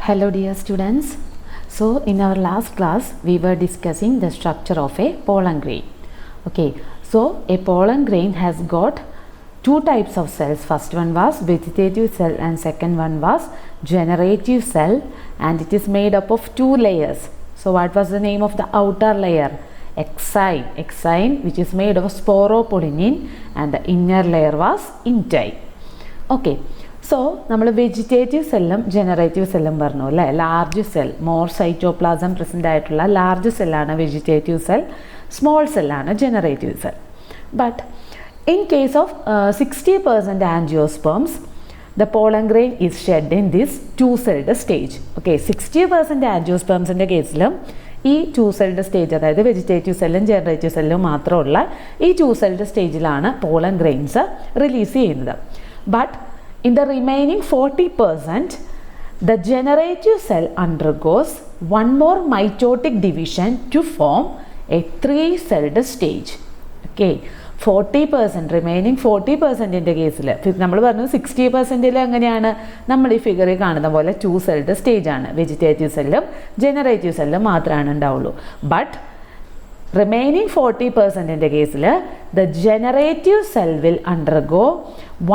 Hello dear students. So in our last class we were discussing the structure of a pollen grain. Okay, so a pollen grain has got two types of cells. First one was vegetative cell and second one was generative cell, and it is made up of two layers. So what was the name of the outer layer? Exine, which is made of sporopollenin, and the inner layer was intine. Okay, so നമ്മൾ vegetative സെല്ലും generative സെല്ലും പറഞ്ഞു അല്ലേ. Large cell, more cytoplasm present ആയിട്ടുള്ള large സെല്ലാണ് vegetative cell, small സെല്ലാണ് generative cell. But in case of 60% angiosperms the pollen grain is shed in this two celled stage. Okay, 60% ആൻജിയോസ്പേംസിൻ്റെ കേസിലും ഈ ടു സെൽഡ് സ്റ്റേജ്, അതായത് വെജിറ്റേറ്റീവ് സെല്ലും generative സെല്ലും മാത്രമുള്ള ഈ ടു സെൽഡ് സ്റ്റേജിലാണ് പോളൻ ഗ്രെയിൻസ് റിലീസ് ചെയ്യുന്നത്. But in the remaining 40%, the generative cell undergoes one more mitotic division to form a three-celled stage. Okay, 40%, remaining 40%-ൻ്റെ കേസിൽ നമ്മൾ പറഞ്ഞു 60%-ൽ എങ്ങനെയാണ് നമ്മൾ ഈ ഫിഗറിൽ കാണുന്ന പോലെ ടു സെൽഡ് സ്റ്റേജ് ആണ്. വെജിറ്റേറ്റീവ് സെല്ലും ജനറേറ്റീവ് സെല്ലും മാത്രമാണ് ഉണ്ടാവുള്ളൂ. ബട്ട് remaining 40%-ൻ്റെ കേസിൽ the generative cell will undergo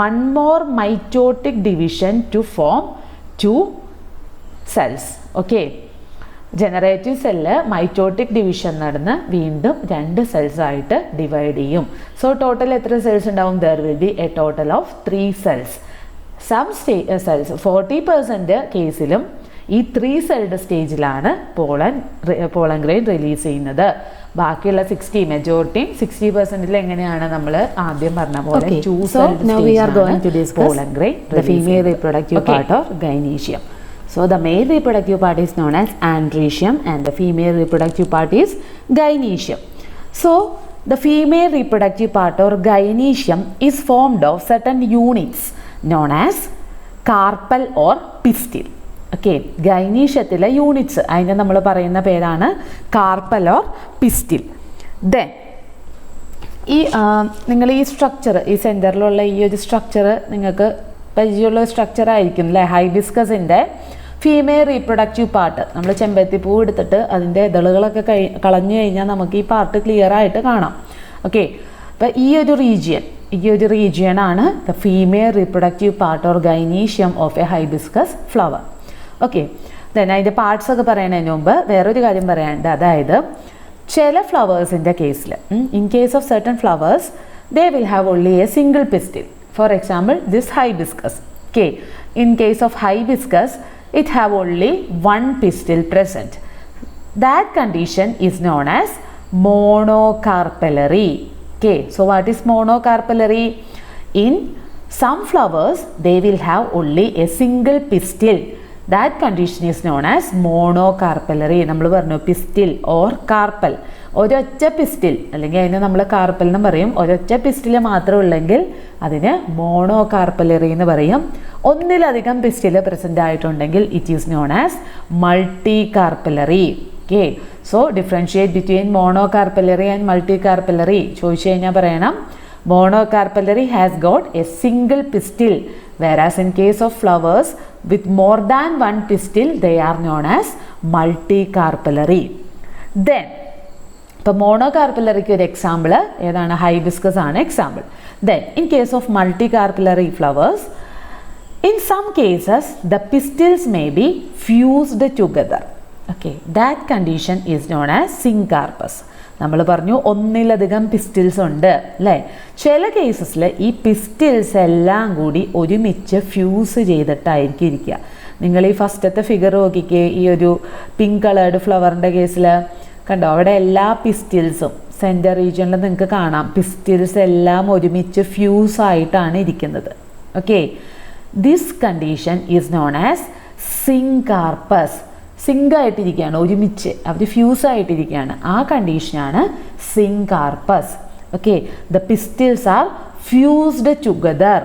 one more mitotic division to form two cells. Okay, generative cell mitotic division നടന്ന് വീണ്ടും രണ്ട് സെൽസ് ആയിട്ട് ഡിവൈഡ് ചെയ്യും. സോ ടോട്ടൽ എത്ര സെൽസ് ഉണ്ടാവും? There will be a total of 3 cells. Some cells 40% കേസിലും ഈ 3 celled സ്റ്റേജിലാണ് പോളൻ ഗ്രെയിൻ റിലീസ് ചെയ്യുന്നത്. ബാക്കിയുള്ള 60% എങ്ങനെയാണ് നമ്മൾ ആദ്യം പറഞ്ഞ പോലെ two celled stage pollen grain, the female reproductive part of gynoecium. So the male reproductive part is known as andrecium and the female reproductive part is gynecium. So the female reproductive part or gynecium is formed of certain units known as carpel or pistil. Okay, ഗൈനീഷ്യത്തിലെ units അതിനെ നമ്മൾ പറയുന്ന പേരാണ് carpal or pistil. Then നിങ്ങൾ ഈ structure, ഈ സെൻറ്ററിലുള്ള ഈ ഒരു സ്ട്രക്ചർ നിങ്ങൾക്ക് പരിചയമുള്ള സ്ട്രക്ചർ ആയിരിക്കും അല്ലേ. ഹൈബിസ്കസിൻ്റെ ഫീമെയിൽ റീപ്രൊഡക്റ്റീവ് പാർട്ട്, നമ്മൾ ചെമ്പരത്തിപ്പൂ എടുത്തിട്ട് അതിൻ്റെ ഇതളുകളൊക്കെ കളഞ്ഞു കഴിഞ്ഞാൽ നമുക്ക് ഈ പാർട്ട് ക്ലിയർ ആയിട്ട് കാണാം. ഓക്കെ, അപ്പോൾ ഈ ഒരു റീജിയനാണ് the female reproductive part or gynoecium of a hibiscus flower. Okay, then അതിൻ്റെ പാർട്സ് ഒക്കെ പറയുന്നതിന് മുമ്പ് വേറൊരു കാര്യം പറയാനുണ്ട്. അതായത് ചില ഫ്ലവേഴ്സിൻ്റെ കേസിൽ, in case of certain flowers they will have only a single pistil. For example this hibiscus. Okay, in case of hibiscus it have only one pistil present. That condition is known as monocarpellary. Okay, so what is monocarpellary? In some flowers they will have only a single pistil. That condition is known as monocarpellary. നമ്മൾ പറഞ്ഞു pistil or carpel, ഒരൊറ്റ pistil, അല്ലെങ്കിൽ അതിന് നമ്മൾ carpal എന്ന് പറയും. ഒരൊറ്റ pistil മാത്രം ഉള്ളെങ്കിൽ അതിന് മോണോകാർപ്പലറി എന്ന് പറയും. ഒന്നിലധികം പിസ്റ്റിൽ പ്രസൻ്റ് ആയിട്ടുണ്ടെങ്കിൽ it is known as multicarpellary. Okay, so differentiate between monocarpellary and multicarpellary ചോദിച്ചു കഴിഞ്ഞാൽ പറയണം monocarpellary has got a single pistil, whereas in case of flowers with more than one pistil they are known as multicarpellary. Then ഇപ്പോൾ മോണോകാർപ്പലറിക്ക് ഒരു example ഏതാണ്? Hibiscus ആണ് example. Then in case of multicarpellary flowers, in some cases the pistils may be fused together. Okay, that condition is known as syncarpous. നമ്മൾ പറഞ്ഞു ഒന്നിലധികം പിസ്റ്റിൽസ് ഉണ്ട് അല്ലേ. ചില കേസസിൽ ഈ പിസ്റ്റിൽസ് എല്ലാം കൂടി ഒരുമിച്ച് ഫ്യൂസ് ചെയ്തിട്ടായിരിക്കും ഇരിക്കുക. നിങ്ങൾ ഈ ഫസ്റ്റത്തെ ഫിഗർ നോക്കിക്കേ, ഈ ഒരു പിങ്ക് കളേർഡ് ഫ്ലവറിൻ്റെ കേസിൽ കണ്ടോ, അവിടെ എല്ലാ പിസ്റ്റിൽസും സെൻറ്റർ റീജിയനിൽ നിങ്ങൾക്ക് കാണാം. പിസ്റ്റിൽസ് എല്ലാം ഒരുമിച്ച് ഫ്യൂസ് ആയിട്ടാണ് ഇരിക്കുന്നത്. Okay, this condition is known as syncarpous. Sync ആയിട്ടിരിക്കുകയാണ്, ഒരുമിച്ച് അവർ ഫ്യൂസ് ആയിട്ടിരിക്കുകയാണ്. ആ കണ്ടീഷനാണ് syncarpous. Okay, the pistils are fused together.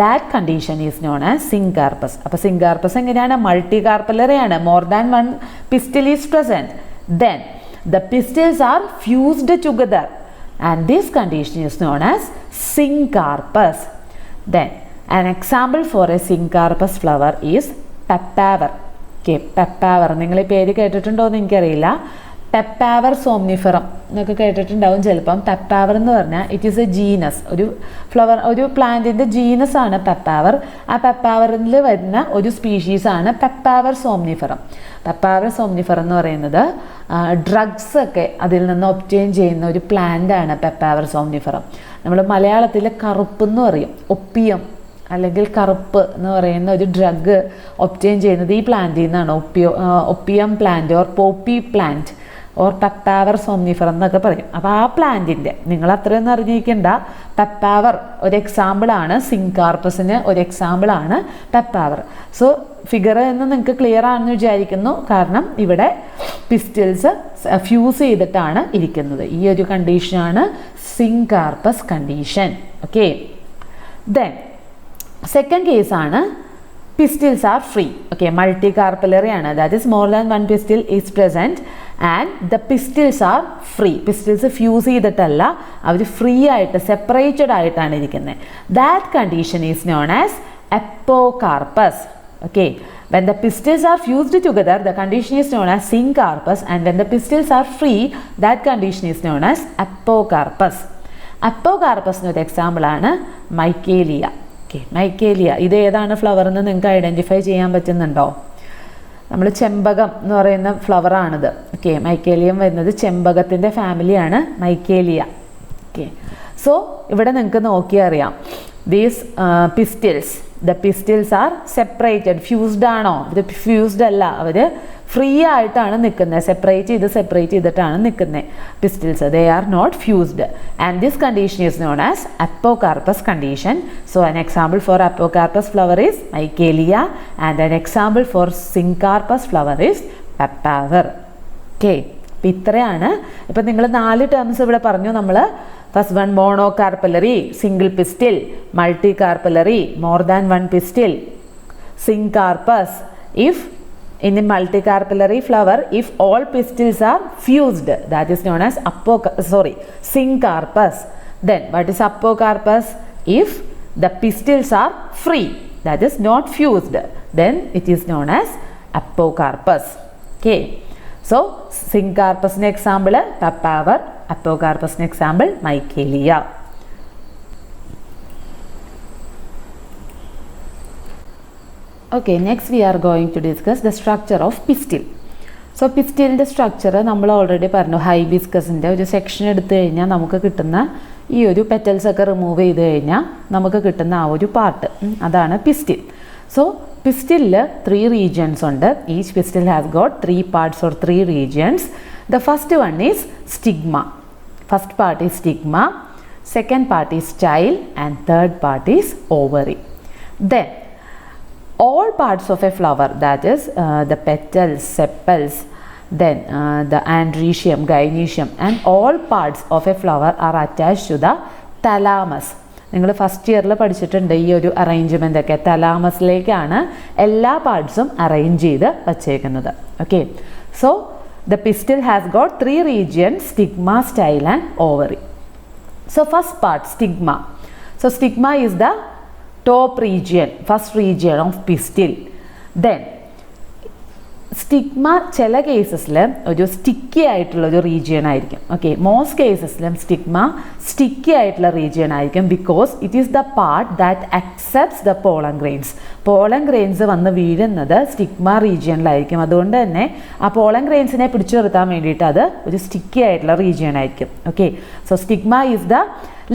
That condition is known as syncarpous. അപ്പോൾ സിൻകാർപ്പസ് എങ്ങനെയാണ്? മൾട്ടി കാർപ്പലറിയാണ്. More than one pistil is present. Then the pistils are fused together and this condition is known as syncarpus. Then an example for a syncarpus flower is papaver. Okay, papaver നിങ്ങൾ ഈ പേര് കേട്ടിട്ടുണ്ടോ എന്ന് എനിക്കറിയില്ല. പെപ്പാവർ somniferum എന്നൊക്കെ കേട്ടിട്ടുണ്ടാവും ചിലപ്പം. പെപ്പാവർ എന്ന് പറഞ്ഞാൽ ഇറ്റ് ഈസ് എ ജീനസ്, ഒരു ഫ്ലവർ, ഒരു പ്ലാന്റിൻ്റെ ജീനസ് ആണ് പെപ്പാവർ. ആ പെപ്പാവറിൽ വരുന്ന ഒരു സ്പീഷീസാണ് പെപ്പാവർ സോംനിഫറം. പെപ്പാവർ സോംനിഫറം എന്ന് പറയുന്നത് ഡ്രഗ്സ് ഒക്കെ അതിൽ നിന്ന് ഒബ്റ്റെയിൻ ചെയ്യുന്ന ഒരു പ്ലാന്റ് ആണ് പെപ്പാവർ സോംനിഫറം. നമ്മൾ മലയാളത്തിൽ കറുപ്പ് എന്ന് പറയും, ഒപ്പിയം അല്ലെങ്കിൽ കറുപ്പ് എന്ന് പറയുന്ന ഒരു ഡ്രഗ് ഒബ്റ്റെയിൻ ചെയ്യുന്നത് ഈ പ്ലാന്റിൽ നിന്നാണ്. Opium plant or poppy plant or papaver somniferum എന്നൊക്കെ പറയും. അപ്പോൾ ആ പ്ലാന്റിൻ്റെ നിങ്ങൾ അത്രയൊന്നും അറിഞ്ഞിരിക്കേണ്ട. പെപ്പാവർ ഒരു എക്സാമ്പിളാണ്, സിങ്കാർപ്പസിന് ഒരു എക്സാമ്പിളാണ് പെപ്പാവർ. സോ ഫിഗർ എന്ന് നിങ്ങൾക്ക് ക്ലിയർ ആണെന്ന് വിചാരിക്കുന്നു. കാരണം ഇവിടെ പിസ്റ്റൽസ് ഫ്യൂസ് ചെയ്തിട്ടാണ് ഇരിക്കുന്നത്. ഈ ഒരു കണ്ടീഷനാണ് syncarpous condition. Okay, then second കേസാണ് pistils are free. Okay, multicarpellary ആണ്. That is more than one pistil is present and the pistils are free. Pistils fuse ചെയ്തിട്ടല്ല, അവർ ഫ്രീ ആയിട്ട് സെപ്പറേറ്റഡ് ആയിട്ടാണ് ഇരിക്കുന്നത്. That condition is known as apocarpus. Okay, when the pistils are fused together, the condition is known as syncarpus, and when the pistils are free, that condition is known as apocarpus. അപ്പോകാർപ്പസിന് ഒരു example ആണ് മൈക്കേലിയ. Okay, മൈക്കേലിയ ഇത് ഏതാണ് flower എന്ന് നിങ്ങൾക്ക് identify ചെയ്യാൻ പറ്റുന്നുണ്ടോ? നമ്മൾ ചെമ്പകം എന്ന് പറയുന്ന ഫ്ലവറാണിത്. ഓക്കെ, മൈക്കേലിയം വരുന്നത് ചെമ്പകത്തിൻ്റെ ഫാമിലിയാണ് മൈക്കേലിയ. ഓക്കെ, സോ ഇവിടെ നിങ്ങൾക്ക് നോക്കിയാൽ അറിയാം, these pistils, the pistils are separated. Fused ആണോ? ഇത് ഫ്യൂസ്ഡ് അല്ല, അവർ ഫ്രീ ആയിട്ടാണ് നിൽക്കുന്നത്, സെപ്പറേറ്റ് ചെയ്തിട്ടാണ് നിൽക്കുന്നത് pistils. They are not fused and this condition is known as apocarpous condition. So an example for apocarpus flower is Michaelia and an example for syncarpus flower is Papaver. Okay, അപ്പം ഇത്രയാണ്. ഇപ്പം നിങ്ങൾ 4 terms ഇവിടെ പറഞ്ഞു നമ്മൾ. First one monocarpellary, single pistil, multicarpellary, more than one pistil, syncarpous. If in the multicarpellary flower, if all pistils are fused, that is known as syncarpus. Then what is apocarpus? If the pistils are free, that is not fused, then it is known as apocarpus. Okay, so syncarpus ne example papaver, apocarpus ne example Michaelia. Okay, next we are going to discuss the structure of pistil. So pistilൻ്റെ structure നമ്മൾ already പറഞ്ഞു. ഹൈബിസ്കസിൻ്റെ ഒരു section എടുത്തു കഴിഞ്ഞാൽ നമുക്ക് കിട്ടുന്ന ഈ ഒരു പെറ്റൽസ് ഒക്കെ റിമൂവ് ചെയ്ത് കഴിഞ്ഞാൽ നമുക്ക് കിട്ടുന്ന ആ ഒരു പാർട്ട്, അതാണ് പിസ്റ്റിൽ. സോ പിസ്റ്റിലിൽ 3 റീജിയൻസ് ഉണ്ട്. Each pistil has got 3 parts or 3 regions. The first one is stigma. First part is stigma, second part is style and third part is ovary. Then all parts of a flower, that is the petals, sepals, then the androecium, gynoecium, and all parts of a flower are attached to the thalamus. നിങ്ങൾ first ഇയറിൽ പഠിച്ചിട്ടുണ്ട് ഈ ഒരു arrangement ഒക്കെ. തലാമസിലേക്കാണ് എല്ലാ പാർട്സും arrange ചെയ്ത് വച്ചേക്കുന്നത്. Okay, so the pistil has got 3 regions, stigma, style and ovary. So first part, stigma. So stigma is the top region, first region of pistil. Then stigma ചില കേസസിൽ ഒരു സ്റ്റിക്കി ആയിട്ടുള്ള ഒരു റീജിയൻ ആയിരിക്കും. ഓക്കെ, മോസ്റ്റ് കേസസിലും സ്റ്റിഗ്മ സ്റ്റിക്കി ആയിട്ടുള്ള region ആയിരിക്കും. Because it is the part that accepts the pollen grains. Pollen grains വന്ന് വീഴുന്നത് stigma റീജിയനിലായിരിക്കും. അതുകൊണ്ട് തന്നെ ആ പോളൻ ഗ്രെയിൻസിനെ പിടിച്ചു നിർത്താൻ വേണ്ടിയിട്ട് അത് ഒരു സ്റ്റിക്കി ആയിട്ടുള്ള റീജിയൻ ആയിരിക്കും. Okay, so stigma is the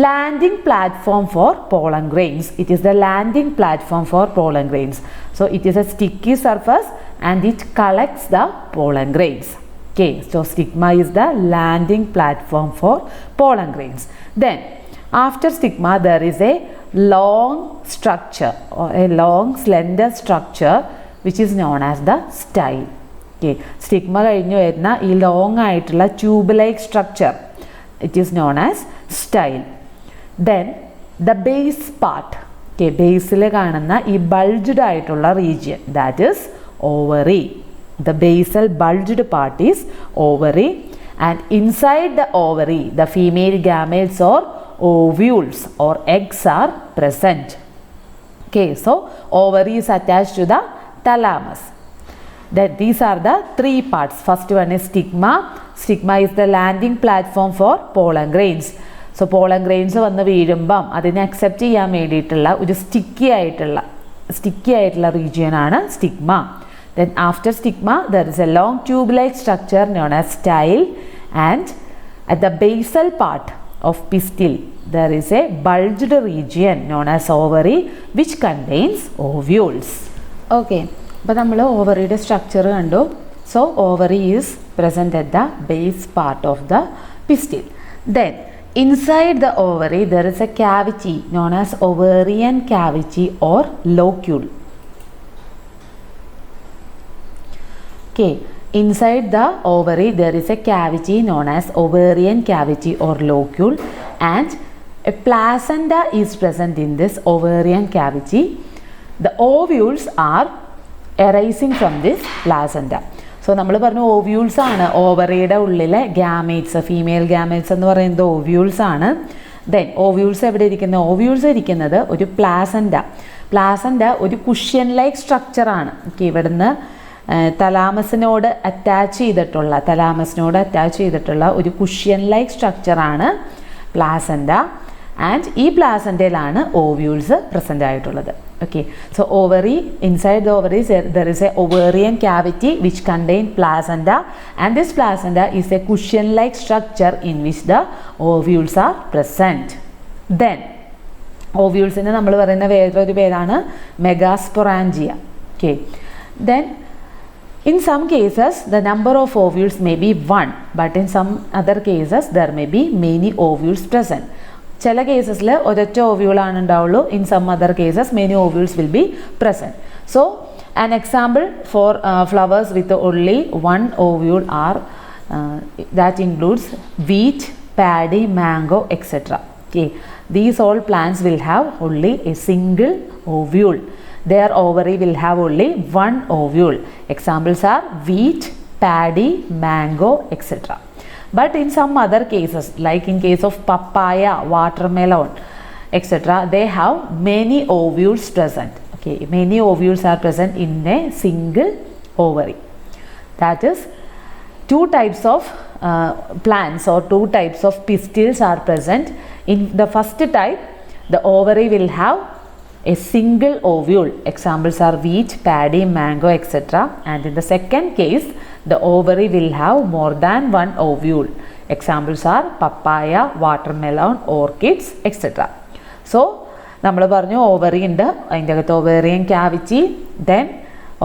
landing platform for pollen grains. It is the landing platform for pollen grains. So it is a sticky surface and it collects the pollen grains. Okay, so stigma is the landing platform for pollen grains. Then after stigma there is a long structure or a long slender structure which is known as the style. Okay, stigma കഴിഞ്ഞു വരുന്ന ഈ long ആയിട്ടുള്ള tube like structure, it is known as style. Then the base part, okay, ബേസിൽ കാണുന്ന ഈ bulged ആയിട്ടുള്ള region, that is ovary. The basal bulged part is ovary, and inside the ovary the female gametes or ovules or eggs are present. Okay, so ovary is attached to the thalamus. That these are the three parts. First one is stigma. Stigma is the landing platform for pollen grains. So pollen grains വന്ന് വീഴുമ്പം അതിനെ accept ചെയ്യാൻ വേണ്ടിയിട്ടുള്ള ഒരു sticky ആയിട്ടുള്ള region ആണ് stigma. Then after stigma there is a long tube-like structure known as style, and at the basal part of pistil there is a bulged region known as ovary which contains ovules. Okay, അപ്പോൾ നമ്മൾ ഓവറിയുടെ structure കണ്ടു. So ovary is present at the base part of the pistil. Then inside the ovary there is a cavity known as ovarian cavity or locule. Okay, inside the ovary there is a cavity known as ovarian cavity or locule, and a placenta is present in this ovarian cavity. The ovules are arising from this placenta. So നമ്മൾ പറഞ്ഞു ovules ആണ് ഓവറിയുടെ ഉള്ളിലെ gametes, female gametes എന്ന് പറയുന്നത് ovules ആണ്. Then ovules എവിടെ ഇരിക്കുന്നത്? Ovules ഇരിക്കുന്നത് ഒരു പ്ലാസൻ്റ ഒരു കുഷ്യൻ ലൈക്ക് സ്ട്രക്ചറാണ്. ഇവിടുന്ന് തലാമസിനോട് അറ്റാച്ച് ചെയ്തിട്ടുള്ള ഒരു കുഷ്യൻ ലൈക്ക് സ്ട്രക്ചറാണ് പ്ലാസൻ്റ. ആൻഡ് ഈ പ്ലാസൻ്റയിലാണ് ഓവ്യൂൾസ് പ്രസൻ്റ് ആയിട്ടുള്ളത്. Okay, so ovary, inside the ovaries there is a ovarian cavity which contain placenta, and this placenta is a cushion like structure in which the ovules are present. Then ovulesine നമ്മൾ പറയുന്ന വേറൊരു പേരാണ് മെഗാസ്പൊറാഞ്ചിയ. Okay, then in some cases the number of ovules may be 1, but in some other cases there may be many ovules present. ചില കേസസിൽ ഒരൊറ്റ ഓവ്യൂളാണ് ഉണ്ടാവുള്ളൂ. In some other cases many ovules will be present. So an example for flowers with only one ovule are that includes wheat, paddy, mango etcetera. Okay, these all plants will have only a single ovule. their ovary will have only one ovule. Examples are wheat, paddy, mango, etc. But in some other cases, like in case of papaya, watermelon, etc., they have many ovules present. Okay, many ovules are present in a single ovary. That is, two types of plants or two types of pistils are present. In the first type, the ovary will have a single ovule. Examples are wheat, paddy, mango, etc. And in the second case, the ovary will have more than one ovule. Examples are papaya, watermelon, orchids, etc. So, നമ്മൾ പറഞ്ഞു ovary ഉണ്ട്, അതിൻ്റെ അകത്ത് ovarian cavity. Then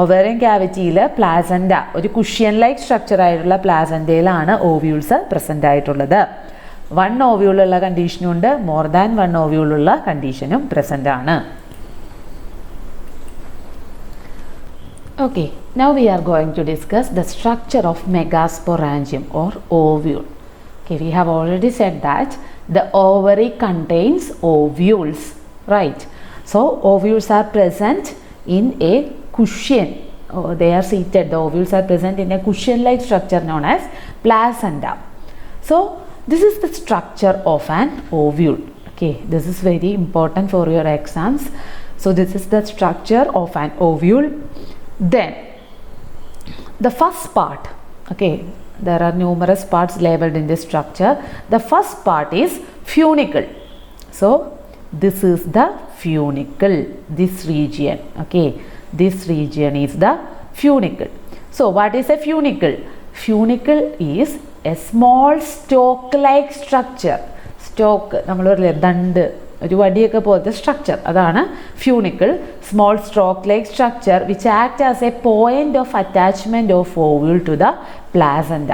ovarian ക്യാവിറ്റിയിൽ placenta, ഒരു cushion like structure ആയിട്ടുള്ള പ്ലാസൻ്റയിലാണ് ovules present ആയിട്ടുള്ളത്. വൺ ഓവ്യൂളുള്ള കണ്ടീഷനും ഉണ്ട്, മോർ ദാൻ വൺ ഓവ്യൂളുള്ള കണ്ടീഷനും പ്രസൻ്റ് ആണ്. Okay, now we are going to discuss the structure of megasporangium or ovule. Okay, we have already said that the ovary contains ovules, right? So ovules are present in a cushion. They are seated. The ovules are present in a cushion-like structure known as placenta. So this is the structure of an ovule. Okay, this is very important for your exams. So this is the structure of an ovule. Then the first part, okay, there are numerous parts labeled in this structure. The first part is funicle. So this is the funicle, this region. Okay, this region is the funicle. So what is a funicle? Funicle is a small stalk like structure. Stalk നമ്മൾ പറയില്ലേ ദണ്ട്, ഒരു വടിയൊക്കെ പോലത്തെ structure, അതാണ് funicle. Small stroke like structure which act as a point of attachment of ovule to the placenta.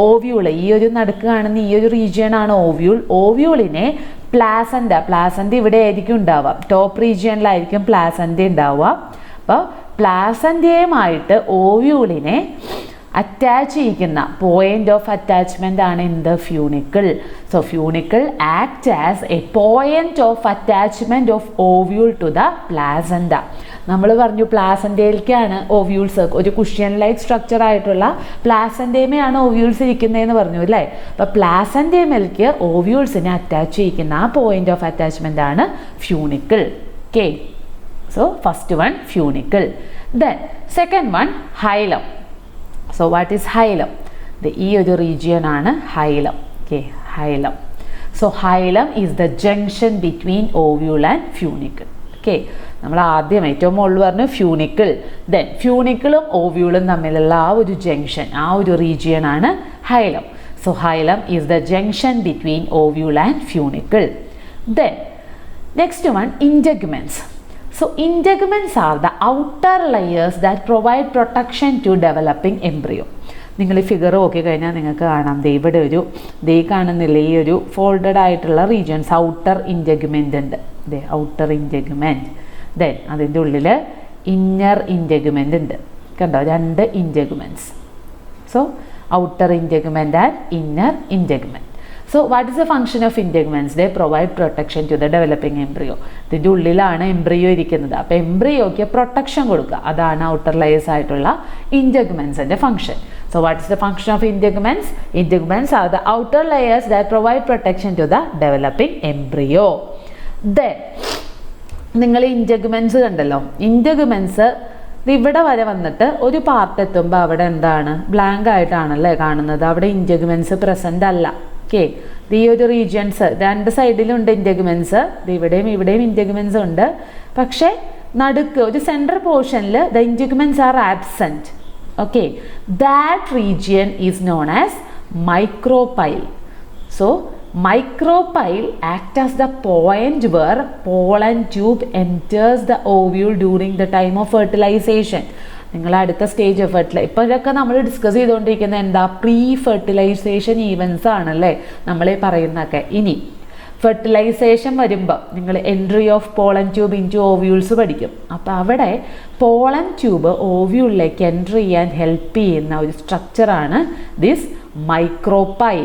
Ovule, ഈ ഒരു നടുക്ക് കാണുന്ന ഈ ഒരു റീജിയൻ ആണ് ഓവ്യൂൾ. ഓവ്യൂളിനെ പ്ലാസൻ്റ ഇവിടെ ആയിരിക്കും ഉണ്ടാവുക, ടോപ്പ് റീജിയനിലായിരിക്കും പ്ലാസൻ്റ ഉണ്ടാവുക. അപ്പോൾ പ്ലാസൻ്റയുമായിട്ട് ഓവ്യൂളിനെ അറ്റാച്ച് ചെയ്യിക്കുന്ന പോയിന്റ് ഓഫ് അറ്റാച്ച്മെൻ്റ് ആണ് in the funicle. So funicle act as a point of attachment of ovule to the placenta. നമ്മൾ പറഞ്ഞു പ്ലാസൻ്റയിലേക്കാണ് ഓവ്യൂൾസ്, ഒരു കുഷ്യൻ ലൈക്ക് സ്ട്രക്ചർ ആയിട്ടുള്ള പ്ലാസൻ്റേമയാണ് ഓവ്യൂൾസ് ഇരിക്കുന്നതെന്ന് പറഞ്ഞു അല്ലേ. അപ്പോൾ പ്ലാസൻ്റേമയിലേക്ക് ഓവ്യൂൾസിനെ അറ്റാച്ച് ചെയ്യിക്കുന്ന ആ പോയിന്റ് ഓഫ് അറ്റാച്ച്മെൻ്റ് ആണ് funicle. Okay, so first one funicle. Then Second one, hilum. So what is hilum? ഈ ഒരു region ആണ് hilum. Okay, hilum. So hilum is the junction between ovule and funicle. Okay, നമ്മൾ ആദ്യം ഏറ്റവും മുകളിൽ പറഞ്ഞു funicle. Then ഫ്യൂണിക്കിളും ഓവ്യൂളും തമ്മിലുള്ള ആ ഒരു ജംഗ്ഷൻ, ആ ഒരു റീജിയൻ ആണ് hilum. So hilum is the junction between ovule and funicle. Then next one, integuments. So integuments are the outer layers that provide protection to developing embryo. നിങ്ങൾ ഈ ഫിഗർ നോക്കി കഴിഞ്ഞാൽ നിങ്ങൾക്ക് കാണാം, ഇവിടെ ഒരു കാണുന്നില്ല, ഈ ഒരു ഫോൾഡഡ് ആയിട്ടുള്ള റീജിയൻസ് ഔട്ടർ ഇൻറ്റഗ്യുമെൻ്റ് ഉണ്ട്. ഔട്ടർ ഇൻറ്റഗ്യുമെൻറ്റ്. ദെൻ അതിൻ്റെ ഉള്ളിൽ ഇന്നർ ഇൻറ്റഗ്യുമെൻ്റ് ഉണ്ട്. കണ്ടോ, രണ്ട് integuments. So outer integument and inner integument. So what is the function of integuments? They provide protection to the developing embryo. ഇതിൻ്റെ ഉള്ളിലാണ് എംബ്രിയോ ഇരിക്കുന്നത്. അപ്പോൾ എംബ്രിയോയ്ക്ക് പ്രൊട്ടക്ഷൻ കൊടുക്കുക, അതാണ് ഔട്ടർ ലെയേഴ്സ് ആയിട്ടുള്ള ഇൻറ്റഗ്യുമെൻസിൻ്റെ function. So what is the function of integuments? Integuments are the outer layers that provide protection to the developing embryo. Then നിങ്ങൾ ഇൻറ്റഗ്യുമെൻസ് കണ്ടല്ലോ, ഇൻറ്റഗ്യുമെൻസ് ഇവിടെ വരെ വന്നിട്ട് ഒരു പാർട്ട് എത്തുമ്പോൾ അവിടെ എന്താണ്, ബ്ലാങ്ക് ആയിട്ടാണല്ലേ കാണുന്നത്, അവിടെ ഇൻറ്റഗ്യുമെൻസ് പ്രസൻ്റ് അല്ല. ഓക്കെ, ഈ ഒരു റീജിയൻസ് രണ്ട് സൈഡിലുണ്ട് ഇൻറ്റഗ്യുമെൻസ്, ഇവിടെയും ഇവിടെയും ഇൻറ്റഗ്യുമെൻസ് ഉണ്ട്. പക്ഷേ നടുക്ക് ഒരു സെൻട്രൽ പോർഷനിൽ the integuments are absent. Okay, that region is known as micropyle. So micropyle act as the point where pollen tube enters the ovule during the time of fertilization. നിങ്ങൾ അടുത്ത സ്റ്റേജ് ഓഫ് ഇപ്പോഴൊക്കെ നമ്മൾ discuss ചെയ്തുകൊണ്ടിരിക്കുന്നത് എന്താ, pre fertilisation events ആണല്ലേ നമ്മളീ പറയുന്നതൊക്കെ. ഇനി ഫെർട്ടിലൈസേഷൻ വരുമ്പോൾ നിങ്ങൾ entry of pollen tube into ovules പഠിക്കും. അപ്പോൾ അവിടെ പോളൻ ട്യൂബ് ഓവ്യൂളിലേക്ക് എൻട്രി ചെയ്യാൻ ഹെൽപ്പ് ചെയ്യുന്ന ഒരു സ്ട്രക്ചറാണ് this micropyle.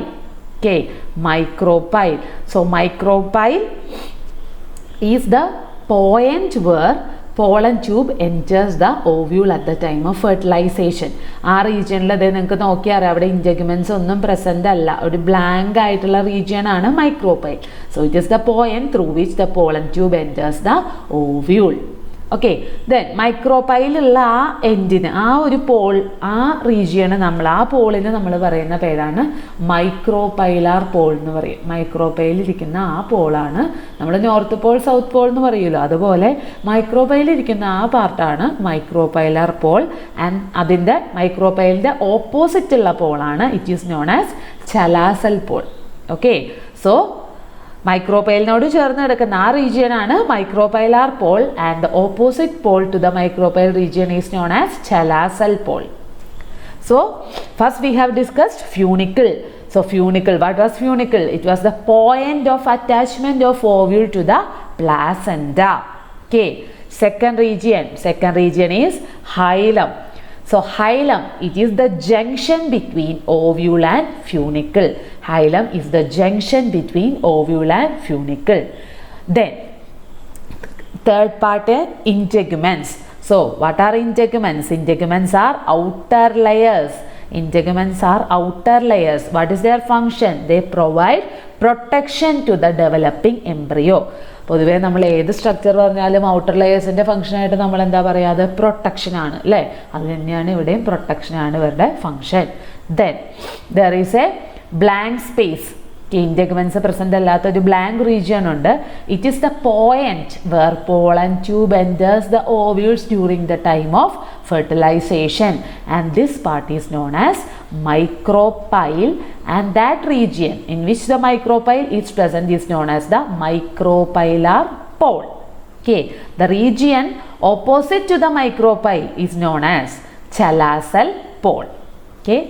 Okay, micropyle. So micropyle is the point where pollen tube enters the ovule at the time of fertilization. ആ റീജിയനിൽ അത് നിങ്ങൾക്ക് നോക്കിയാൽ അവിടെ ഇൻറ്റഗ്യുമെൻസ് ഒന്നും പ്രസൻ്റ് അല്ല, ഒരു ബ്ലാങ്ക് ആയിട്ടുള്ള റീജിയൻ ആണ് micropyle. So it is the point through which the pollen tube enters the ovule. Okay, then മൈക്രോപൈലുള്ള ആ എൻഡിന്, ആ ഒരു പോൾ, ആ റീജിയന് നമ്മൾ, ആ പോളിന് നമ്മൾ പറയുന്ന പേരാണ് മൈക്രോപൈലാർ പോൾ എന്ന് പറയും. മൈക്രോപൈലിരിക്കുന്ന ആ പോളാണ് നമ്മൾ നോർത്ത് പോൾ സൗത്ത് പോൾ എന്ന് പറയുമല്ലോ, അതുപോലെ മൈക്രോപൈലിരിക്കുന്ന ആ പാർട്ടാണ് മൈക്രോപൈലാർ പോൾ. ആൻഡ് അതിൻ്റെ മൈക്രോപൈലിൻ്റെ ഓപ്പോസിറ്റുള്ള പോളാണ് it is known as chalazal pole. Okay, so മൈക്രോപൈലിനോട് ചേർന്ന് കിടക്കുന്ന ആ റീജിയൻ ആണ് micropylar pole and the opposite pole to the micropyle region is known as chalazal pole. So first we have discussed funicle. So funicle, what was funicle? It was the point of attachment of ovule to the placenta. Okay, second region is hilum. So hilum, it is the junction between ovule and funicle. Hilum is the junction between ovule and funicle. Then third part is integuments. So what are integuments? Integuments are outer layers. Integuments are outer layers. What is their function? They provide protection to the developing embryo. പൊതുവേ നമ്മൾ ഏത് structure പറഞ്ഞാലും outer ലെയേഴ്സിൻ്റെ ഫംഗ്ഷനായിട്ട് നമ്മൾ എന്താ പറയുക, അത് പ്രൊട്ടക്ഷനാണ് അല്ലേ. അത് തന്നെയാണ് ഇവിടെയും, പ്രൊട്ടക്ഷനാണ് ഇവരുടെ function. Then there is a blank space. Integuments present അല്ലാത്ത ഒരു ബ്ലാങ്ക് റീജിയൻ ഉണ്ട്. It is the point where pollen tube enters the ovules during the time of fertilization, and this part is known as micropyle, and that region in which the micropyle is present is known as the micropylar pole. Okay, the region opposite to the micropyle is known as chalassal pole. Okay,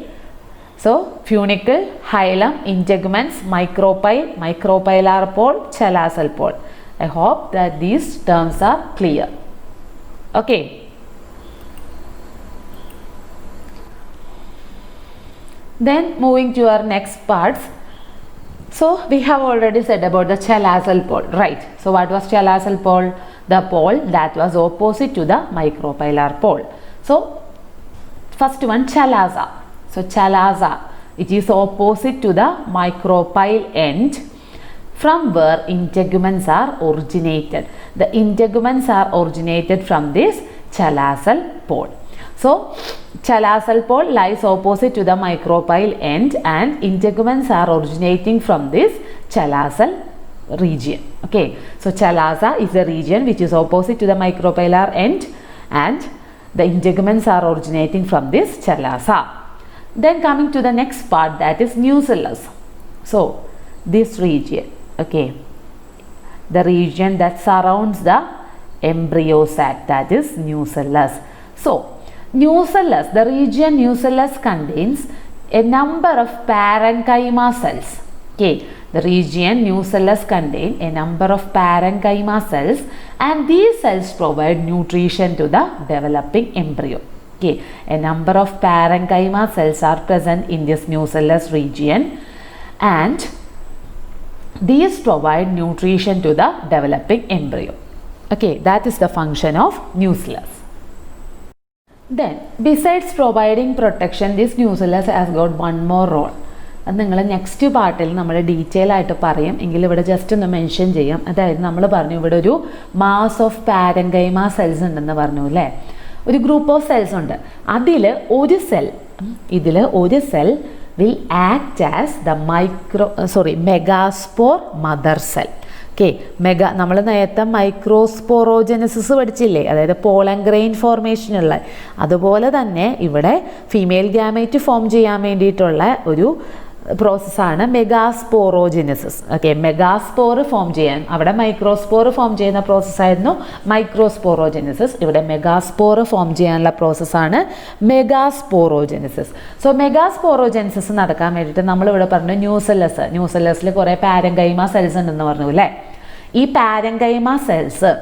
so funicle, hilum, integuments, micropyle, micropylar pole, chalassal pole. I hope that these terms are clear. Okay. Then moving to our next parts. So we have already said about the chalassal pole, right? So what was chalassal pole? The pole that was opposite to the micropylar pole. So first one, chalaza. So chalaza, it is opposite to the micropyle end from where integuments are originated. The integuments are originated from this chalassal pole. So chalazel pole lies opposite to the micropyle end and integuments are originating from this chalazel region. Okay, so chalaza is a region which is opposite to the micropylar end and the integuments are originating from this chalaza. Then coming to the next part, that is nucellus. So this region, okay, the region that surrounds the embryo sac, that is nucellus. So nucellus, the region nucellus contains a number of parenchyma cells. Okay, the region nucellus contains a number of parenchyma cells and these cells provide nutrition to the developing embryo. Okay, a number of parenchyma cells are present in this nucellus region and these provide nutrition to the developing embryo. Okay, that is the function of nucellus. Then besides providing protection, this nucellus has got one more role. അത് നിങ്ങൾ next പാർട്ടിൽ നമ്മൾ detail ആയിട്ട് പറയും, എങ്കിലും ഇവിടെ just ഒന്ന് mention ചെയ്യാം. അതായത് നമ്മൾ പറഞ്ഞു ഇവിടെ ഒരു മാസ് ഓഫ് പാരൻകൈമ സെൽസ് ഉണ്ടെന്ന് പറഞ്ഞു അല്ലേ, ഒരു ഗ്രൂപ്പ് ഓഫ് സെൽസ് ഉണ്ട്. ഇതിൽ ഒരു cell will act as the megaspore mother cell. Okay, നമ്മൾ നേരത്തെ മൈക്രോസ്പോറോജനസിസ് പഠിച്ചില്ലേ, അതായത് പോളൻ ഗ്രെയിൻ ഫോർമേഷനുള്ള, അതുപോലെ തന്നെ ഇവിടെ ഫീമെയിൽ ഗാമേറ്റ് ഫോം ചെയ്യാൻ വേണ്ടിയിട്ടുള്ള ഒരു പ്രോസസ്സാണ് മെഗാസ്പോറോജനസിസ്. ഓക്കെ, മെഗാസ്പോർ ഫോം ചെയ്യാൻ, അവിടെ മൈക്രോസ്പോർ ഫോം ചെയ്യുന്ന പ്രോസസ്സായിരുന്നു മൈക്രോസ്പോറോജനസിസ്, ഇവിടെ മെഗാസ്പോർ ഫോം ചെയ്യാനുള്ള പ്രോസസ്സാണ് മെഗാസ്പോറോജനസിസ്. സോ മെഗാസ്പോറോജനസിസ് നടക്കാൻ വേണ്ടിയിട്ട് നമ്മളിവിടെ പറഞ്ഞു ന്യൂസെല്ലസിൽ കുറേ പാരൻകൈമ സെൽസ് ഉണ്ടെന്ന് പറഞ്ഞു അല്ലേ. ഈ പാരൻകൈമ സെൽസ്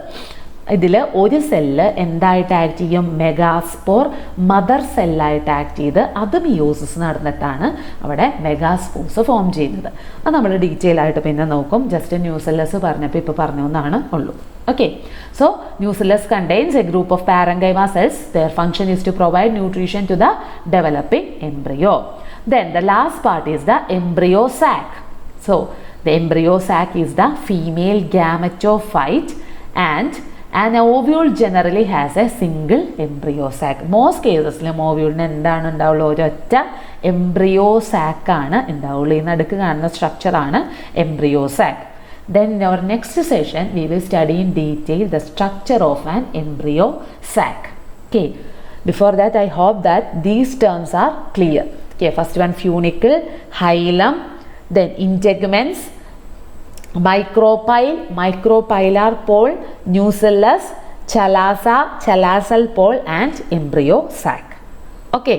ഇതിൽ ഒരു സെല്ല് എന്തായിട്ട് ആക്ട് ചെയ്യും, മെഗാസ്പോർ മദർ സെല്ലായിട്ട് ആക്ട് ചെയ്ത് അത് മിയോസിസ് നടന്നിട്ടാണ് അവിടെ മെഗാസ്പോർസ് ഫോം ചെയ്യുന്നത്. അത് നമ്മൾ ഡീറ്റെയിൽ ആയിട്ട് പിന്നെ നോക്കും, ജസ്റ്റ് ന്യൂസെല്ലസ് പറഞ്ഞപ്പോൾ ഇപ്പോൾ പറഞ്ഞു എന്നാണ് ഉള്ളൂ. Okay, so nucellus contains a group of parenchyma cells. Their function is to provide nutrition to the developing embryo. Then the last part is the embryo sac. So the embryo sac is the female gametophyte and an ovule generally has a single embryo sac. Most cases ovule എന്താണ് ഉണ്ടാവുള്ളൂ, ഒരൊറ്റ embryo sac ആണ് ഉണ്ടാവുള്ളൂ. ഈ നടുക്ക് കാണുന്ന structure ആണ് embryo sac. Then in our next session we will study in detail the structure of an embryo sac. Okay, before that I hope that these terms are clear. Okay, first one funicle, hilum, then integuments, micropyle, micropylar pole, nucellus, chalaza, chalazel pole and embryo sac. Okay.